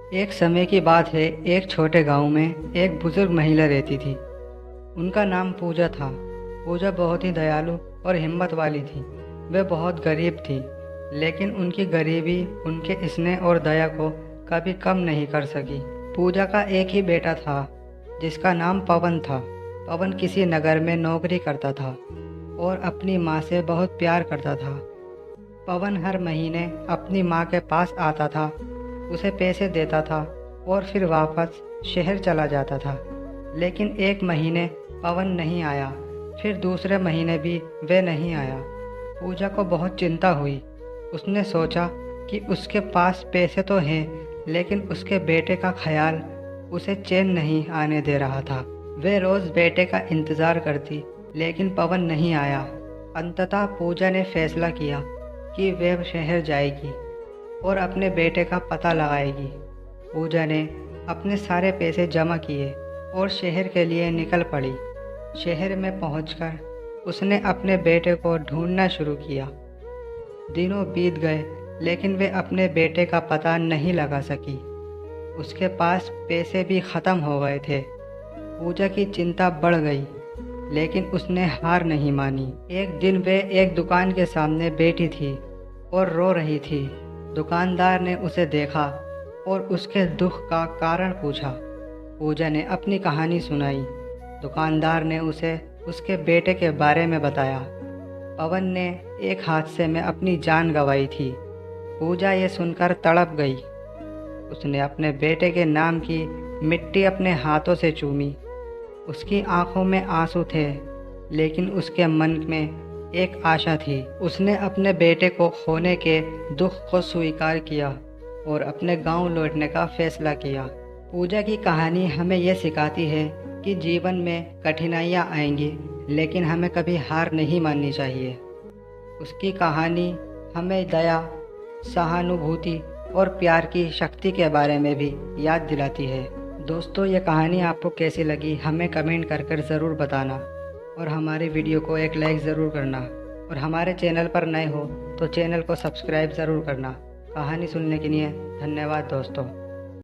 एक समय की बात है। एक छोटे गांव में एक बुजुर्ग महिला रहती थी। उनका नाम पूजा था। पूजा बहुत ही दयालु और हिम्मत वाली थी। वे बहुत गरीब थी, लेकिन उनकी गरीबी उनके स्नेह और दया को कभी कम नहीं कर सकी। पूजा का एक ही बेटा था, जिसका नाम पवन था। पवन किसी नगर में नौकरी करता था और अपनी माँ से बहुत प्यार करता था। पवन हर महीने अपनी माँ के पास आता था, उसे पैसे देता था और फिर वापस शहर चला जाता था। लेकिन एक महीने पवन नहीं आया, फिर दूसरे महीने भी वह नहीं आया। पूजा को बहुत चिंता हुई। उसने सोचा कि उसके पास पैसे तो हैं, लेकिन उसके बेटे का ख्याल उसे चैन नहीं आने दे रहा था। वह रोज़ बेटे का इंतज़ार करती, लेकिन पवन नहीं आया। अंततः पूजा ने फैसला किया कि वह शहर जाएगी और अपने बेटे का पता लगाएगी। पूजा ने अपने सारे पैसे जमा किए और शहर के लिए निकल पड़ी। शहर में पहुंचकर उसने अपने बेटे को ढूंढना शुरू किया। दिनों बीत गए, लेकिन वे अपने बेटे का पता नहीं लगा सकी। उसके पास पैसे भी ख़त्म हो गए थे। पूजा की चिंता बढ़ गई, लेकिन उसने हार नहीं मानी। एक दिन वे एक दुकान के सामने बैठी थी और रो रही थी। दुकानदार ने उसे देखा और उसके दुख का कारण पूछा। पूजा ने अपनी कहानी सुनाई। दुकानदार ने उसे उसके बेटे के बारे में बताया। पवन ने एक हादसे में अपनी जान गंवाई थी। पूजा ये सुनकर तड़प गई। उसने अपने बेटे के नाम की मिट्टी अपने हाथों से चूमी। उसकी आंखों में आंसू थे, लेकिन उसके मन में एक आशा थी। उसने अपने बेटे को खोने के दुख को स्वीकार किया और अपने गांव लौटने का फैसला किया। पूजा की कहानी हमें यह सिखाती है कि जीवन में कठिनाइयां आएंगी, लेकिन हमें कभी हार नहीं माननी चाहिए। उसकी कहानी हमें दया, सहानुभूति और प्यार की शक्ति के बारे में भी याद दिलाती है। दोस्तों, ये कहानी आपको कैसी लगी हमें कमेंट कर ज़रूर बताना और हमारी वीडियो को एक लाइक ज़रूर करना। और हमारे चैनल पर नए हो तो चैनल को सब्सक्राइब ज़रूर करना। कहानी सुनने के लिए धन्यवाद दोस्तों।